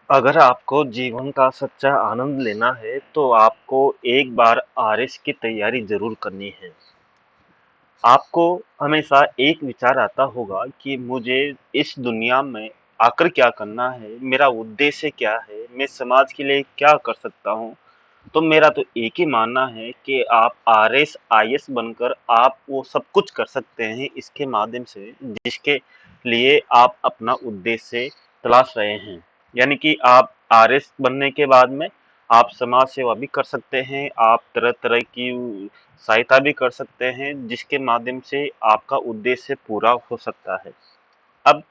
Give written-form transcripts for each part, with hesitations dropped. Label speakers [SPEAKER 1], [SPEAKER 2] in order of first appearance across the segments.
[SPEAKER 1] अगर आपको जीवन का सच्चा आनंद लेना है तो आपको एक बार आरएस की तैयारी जरूर करनी है। आपको हमेशा एक विचार आता होगा कि मुझे इस दुनिया में आकर क्या करना है, मेरा उद्देश्य क्या है, मैं समाज के लिए क्या कर सकता हूँ। तो मेरा तो एक ही मानना है कि आप आरएस आईएएस बनकर आप वो सब कुछ कर सकते हैं इसके माध्यम से जिसके लिए आप अपना उद्देश्य तलाश रहे हैं। यानी कि आप आरएस बनने के बाद में आप समाज सेवा भी कर सकते हैं, आप तरह तरह की सहायता भी कर सकते हैं जिसके माध्यम से आपका उद्देश्य पूरा हो सकता है। अब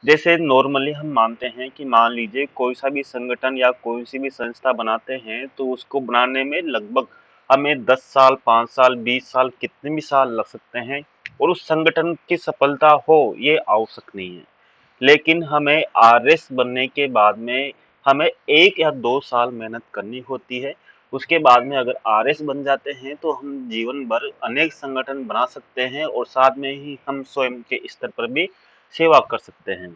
[SPEAKER 1] जैसे नॉर्मली हम मानते हैं कि मान लीजिए कोई सा भी संगठन या कोई सी भी संस्था बनाते हैं तो उसको बनाने में लगभग हमें 10 साल, 5 साल, 20 साल, कितने भी साल लग सकते हैं और उस संगठन की सफलता हो ये आवश्यक नहीं है। लेकिन हमें आरएस बनने के बाद में हमें 1 या 2 साल मेहनत करनी होती है। उसके बाद में अगर आरएस बन जाते हैं तो हम जीवन भर अनेक संगठन बना सकते हैं और साथ में ही हम स्वयं के स्तर पर भी सेवा कर सकते हैं।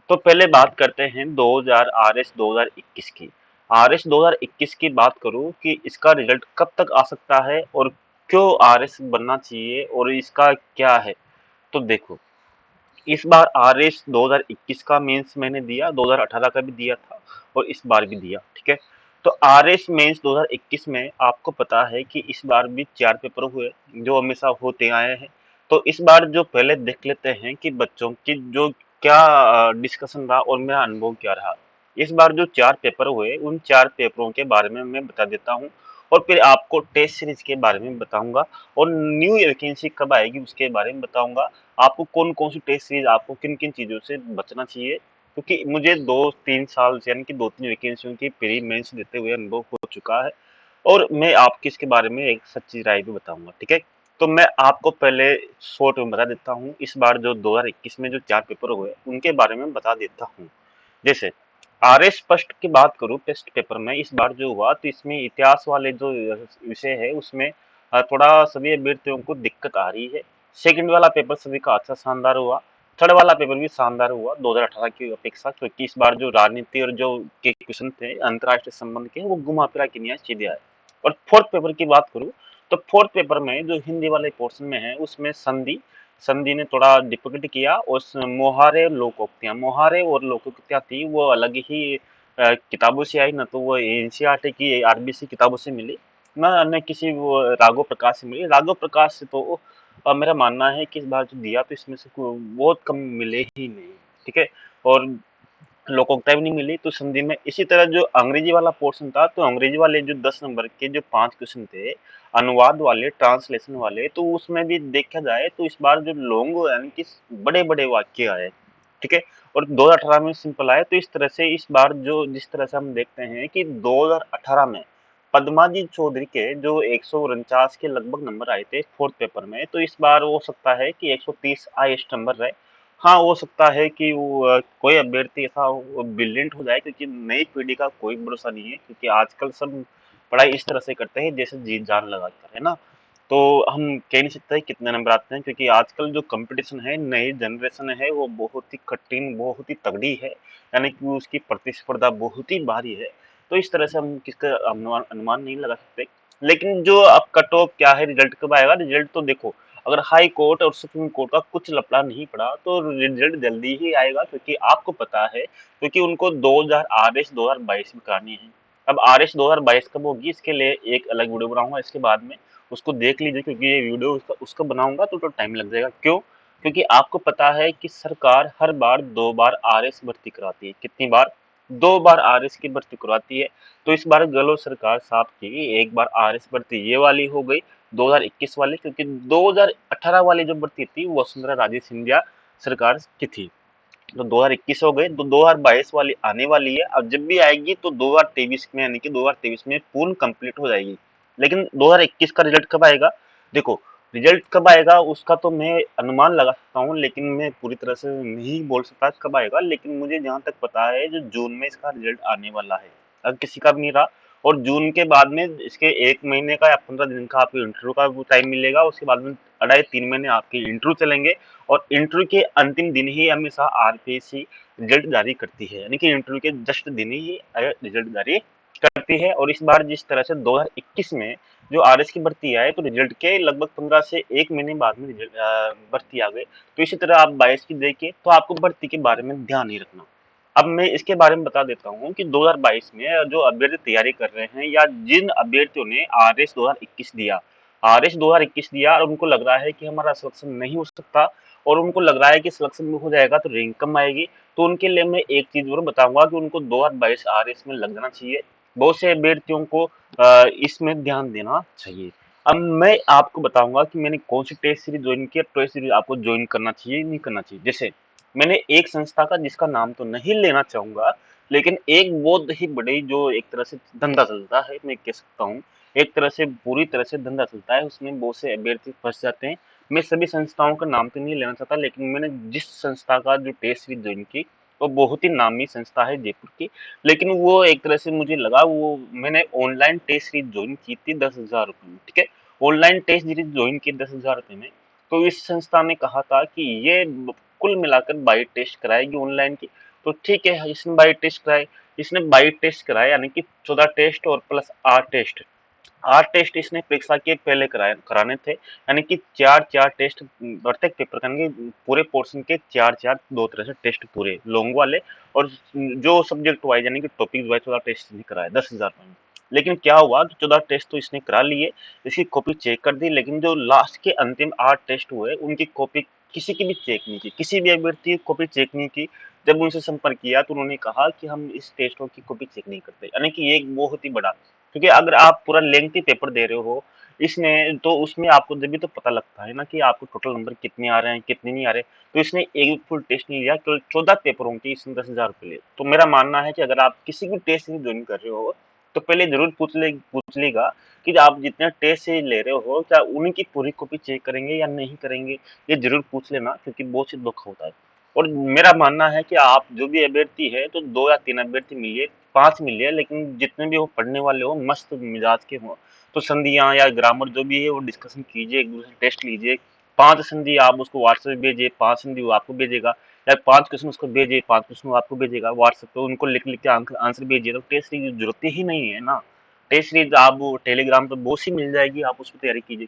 [SPEAKER 1] तो पहले बात करते हैं 2000 आरएस 2021 की। आरएस 2021 की बात करूं कि इसका रिजल्ट कब तक आ सकता है और क्यों आरएस बनना चाहिए और इसका क्या है। तो देखो, इस बार आरएस 2021 का मेंस मैंने दिया, 2018 का भी दिया था और इस बार भी दिया, ठीक है। तो आरएस मेंस 2021 में आपको पता है कि इस बार भी 4 पेपर हुए जो हमेशा होते आए हैं। तो इस बार जो पहले देख लेते हैं कि बच्चों की जो क्या डिस्कशन रहा और मेरा अनुभव क्या रहा। इस बार जो 4 पेपर हुए उन 4 पेपरों के बारे में मैं बता देता हूँ और फिर आपको टेस्ट सीरीज के बारे में बताऊंगा और न्यू वैकेंसी कब आएगी उसके बारे में बताऊंगा। आपको कौन-कौन सी टेस्ट सीरीज, आपको किन-किन चीज़ों से बचना चाहिए, क्योंकि मुझे 2-3 साल से यानी कि 2-3 वैकेंसियों की प्री मेंस देते हुए अनुभव हो चुका है और मैं आपकी इसके बारे में एक सच्ची राय भी बताऊंगा, ठीक है। तो मैं आपको पहले शॉर्ट में बता देता हूँ, इस बार जो 2021 में जो 4 पेपर हुए उनके बारे में बता देता हूँ। जैसे आरएस फर्स्ट की बात करूँ टेस्ट पेपर में इस बार जो हुआ तो इसमें इतिहास वाले जो विषय है उसमें थोड़ा सभी अभ्यर्थियों को दिक्कत आ रही है। सेकंड वाला पेपर सभी का अच्छा शानदार हुआ। थर्ड वाला पेपर भी शानदार हुआ 2018 की अपेक्षा, क्योंकि इस बार जो राजनीति और जो के क्वेश्चन थे अंतर्राष्ट्रीय संबंध के वो घुमा फिरा के नहीं आए, सीधे आए। और फोर्थ पेपर की बात करूँ तो फोर्थ पेपर में जो हिंदी वाले पोर्शन में है उसमें संधि संधि ने थोड़ा डिफिकल्ट किया और मोहारे और लोकोक्तियाँ थी वो अलग ही किताबों से आई, ना तो वो एनसीईआरटी की आरबीसी किताबों से मिली, ना अन्य किसी वो राघव प्रकाश से मिली। राघव प्रकाश से तो मेरा मानना है कि इस बार जो दिया तो इसमें से बहुत कम मिले ही नहीं, ठीक है। और लोकोक्ता भी नहीं मिली तो संधि में इसी तरह जो अंग्रेजी वाला पोर्शन था तो अंग्रेजी वाले जो 10 नंबर के जो 5 क्वेश्चन थे अनुवाद वाले, ट्रांसलेशन वाले, तो उसमें भी देखा जाए तो इस बार जो लॉन्ग यानी कि बड़े बड़े वाक्य आए, ठीक है। और 2018 में सिंपल आए, तो इस तरह से इस बार जो जिस तरह से हम देखते हैं कि 2018 में पद्माजी चौधरी के जो 149 के लगभग नंबर आए थे फोर्थ पेपर में, तो इस बार हो सकता है कि 130 हाईएस्ट नंबर रहे। हाँ, हो सकता है कि वो कोई अभ्यर्थी ऐसा ब्रिलियंट हो जाए, क्योंकि नई पीढ़ी का कोई भरोसा नहीं है, क्योंकि आजकल सब पढ़ाई इस तरह से करते हैं जैसे जी जान लगा कर, है ना। तो हम कह नहीं सकते कितने नंबर आते हैं, क्योंकि आजकल जो कंपटीशन है नई जनरेशन है वो बहुत ही कठिन, बहुत ही तगड़ी है, यानी कि उसकी प्रतिस्पर्धा बहुत ही भारी है। तो इस तरह से हम किसका अनुमान अनुमान नहीं लगा सकते। लेकिन जो अब कट ऑफ क्या है, रिजल्ट कब आएगा, रिजल्ट तो देखो, अगर हाई कोर्ट और सुप्रीम कोर्ट का कुछ लफड़ा नहीं पड़ा तो रिजल्ट जल्दी ही आएगा, क्योंकि आपको पता है क्योंकि उनको 2000 आरएस 2022 में करानी है। अब आरएस 2022 कब होगी इसके लिए एक अलग वीडियो बनाऊंगा इसके बाद में, उसको देख लीजिए, क्योंकि ये वीडियो उसका बनाऊंगा तो टाइम लग जाएगा। क्यों? क्योंकि आपको पता है कि सरकार हर बार 2 बार आरएस भर्ती कराती है। कितनी बार? 2 बार आरएस की भर्ती करवाती है। तो इस बार गहलोत सरकार साफ की एक बार आरएस भर्ती ये वाली हो गई 2021 वाली, क्योंकि 2018 वाली जो भर्ती थी वो वसुंधरा राजे सिंधिया सरकार की थी। तो 2021 हो गए तो 2022 वाली आने वाली है। अब जब भी आएगी तो 2023 में, यानी कि 2023 में पूर्ण कंप्लीट हो जाएगी। लेकिन 2021 का रिजल्ट कब आएगा? देखो, रिजल्ट कब आएगा उसका तो मैं अनुमान लगा सकता हूँ, लेकिन मैं पूरी तरह से नहीं बोल सकता कब आएगा। लेकिन मुझे जहाँ तक पता है जो जून में इसका रिजल्ट आने वाला है। अब किसी का भी नहीं रहा। और जून के बाद में इसके 1 महीने का या 15 दिन का आपको इंटरव्यू का टाइम मिलेगा। उसके बाद में 2.5-3 महीने आपके इंटरव्यू चलेंगे और इंटरव्यू के अंतिम दिन ही हमेशा आरपीएससी रिजल्ट जारी करती है, यानी कि इंटरव्यू के जस्ट दिन ही रिजल्ट जारी करती है। और इस बार जिस तरह से 2021 में जो आरएस की भर्ती आए तो रिजल्ट के लगभग 15 से 1 महीने बाद में रिजल्ट भर्ती आ गई। तो इसी तरह आप 22 की देखिए तो आपको भर्ती के बारे में ध्यान नहीं रखना। अब मैं इसके बारे में बता देता हूँ कि 2022 में जो अभ्यर्थी तैयारी कर रहे हैं या जिन अभ्यर्थियों ने आरएस 2021 दिया, आरएस 2021 दिया और उनको लग रहा है कि हमारा सिलेक्शन नहीं हो सकता और उनको लग रहा है कि सिलेक्शन में हो जाएगा तो रैंक कम आएगी, तो उनके लिए मैं एक चीज और बताऊंगा कि उनको 2022 आरएस में लग जाना चाहिए। बहुत से अभ्यर्थियों को इसमें ध्यान देना चाहिए। अब मैं आपको बताऊंगा कि मैंने कौन सी टेस्ट सीरीज ज्वाइन की, टेस्ट सीरीज आपको ज्वाइन करना चाहिए नहीं करना चाहिए। जैसे मैंने एक संस्था का जिसका नाम तो नहीं लेना चाहूंगा, लेकिन एक बहुत ही बड़ी जो एक तरह से धंधा चलता है, मैं कह सकता हूँ एक तरह से पूरी तरह से धंधा चलता है, उसमें बहुत से अभ्यर्थी फंस जाते हैं। मैं सभी संस्थाओं का नाम तो नहीं लेना चाहता, लेकिन मैंने जिस संस्था का जो टेस्ट सीरीज ज्वाइन की वो बहुत ही नामी संस्था है जयपुर की। लेकिन वो एक तरह से मुझे लगा, वो मैंने ऑनलाइन टेस्ट सीरीज ज्वाइन की थी 10,000 रुपये में, ठीक है, ऑनलाइन टेस्ट सीरीज ज्वाइन की 10,000 रुपये में। तो इस संस्था ने कहा था कि ये कुल मिलाकर 22 टेस्ट कराएगी ऑनलाइन की। तो ठीक है, इसने 22 टेस्ट कराए, इसने 22 टेस्ट कराए यानी कि 14 टेस्ट और प्लस 8 टेस्ट। 8 टेस्ट इसने परीक्षा के पहले कराने थे, यानी कि 4-4 टेस्ट प्रत्येक पेपर के पूरे पोर्शन के 4-4 दो तरह से टेस्ट पूरे लॉन्ग वाले, और जो सब्जेक्ट वाइज यानी कि टॉपिक वाइज 14 टेस्ट नहीं कराए 10,000 में। लेकिन क्या हुआ कि 14 टेस्ट तो इसने करा लिए, इसकी कॉपी चेक कर दी, लेकिन जो लास्ट के अंतिम 8 टेस्ट हुए उनकी कॉपी किसी की भी चेक नहीं की, किसी भी अभ्यर्थी की कॉपी चेक नहीं की। जब उनसे संपर्क किया तो उन्होंने कहा कि हम इस टेस्टों की कॉपी चेक नहीं करते, यानी कि ये एक बहुत ही बड़ा, क्योंकि अगर आप पूरा लेंथी पेपर दे रहे हो इसमें तो उसमें आपको जब भी तो पता लगता है ना कि आपको टोटल नंबर कितने आ रहे हैं कितने नहीं आ रहे। तो इसने एक फुल टेस्ट नहीं लिया, केवल 14 पेपरों की इसने 10,000 रुपये लिए। तो मेरा मानना है कि अगर आप किसी भी टेस्ट सीरीज ज्वाइन कर रहे हो तो पहले जरूर पूछ लेगा कि आप जितने टेस्ट सीरीज ले रहे हो क्या उनकी पूरी कॉपी चेक करेंगे या नहीं करेंगे। ये जरूर पूछ लेना, क्योंकि बहुत सी धोखा होता है। और मेरा मानना है कि आप जो भी अभ्यर्थी है तो 2 या 3 अभ्यर्थी मिलिए, 5 मिलिए, लेकिन जितने भी वो पढ़ने वाले हो मस्त मिजाज के हों। तो संधियाँ या ग्रामर जो भी है वो डिस्कशन कीजिए, एक दूसरे से टेस्ट लीजिए। 5 संधि आप उसको व्हाट्सएप भेजिए, 5 संधि वो आपको भेजेगा, या 5 क्वेश्चन उसको भेजिए, 5 क्वेश्चन वो आपको भेजेगा व्हाट्सएप पे, उनको लिख लिख के आंसर भेजिए। तो टेस्ट सीरीज की जरूरत ही नहीं है ना। टेस्ट सीरीज आप टेलीग्राम पे बहुत सी मिल जाएगी, आप उस पर तैयारी कीजिए।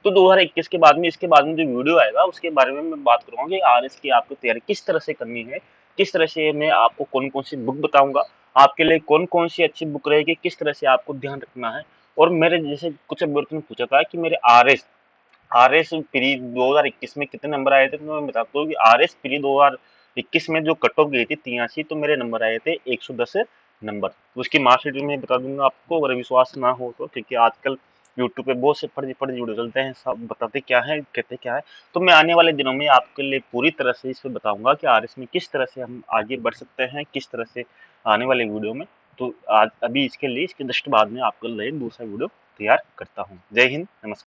[SPEAKER 1] तो 2021 के बाद में इसके बाद में जो वीडियो आएगा उसके बारे में मैं बात करूंगा कि आरएस की आपको तैयारी किस तरह से करनी है, किस तरह से मैं आपको कौन कौन सी बुक बताऊंगा, आपके लिए कौन कौन सी अच्छी बुक रहेगी, किस तरह से आपको ध्यान रखना है। और मेरे जैसे कुछ अभ्यर्थियों ने पूछा था कि मेरे आरएस आरएस प्री 2021 में कितने नंबर आए थे, तो मैं बताता हूँ कि आरएस प्री 2021 में जो कट ऑफ गई थी 83, तो मेरे नंबर आए थे 110 नंबर। उसकी मार्कशीट भी मैं बता दूंगा आपको, अगर विश्वास ना हो तो, क्योंकि आजकल यूट्यूब पे बहुत से फर्जी फर्जी वीडियो चलते हैं, सब बताते क्या है कहते क्या है। तो मैं आने वाले दिनों में आपके लिए पूरी तरह से इस पे बताऊंगा कि आरएस में किस तरह से हम आगे बढ़ सकते हैं, किस तरह से आने वाले वीडियो में। तो आज अभी इसके लिए इसके जस्ट बाद में आपके लिए दूसरा वीडियो तैयार करता हूँ। जय हिंद, नमस्कार।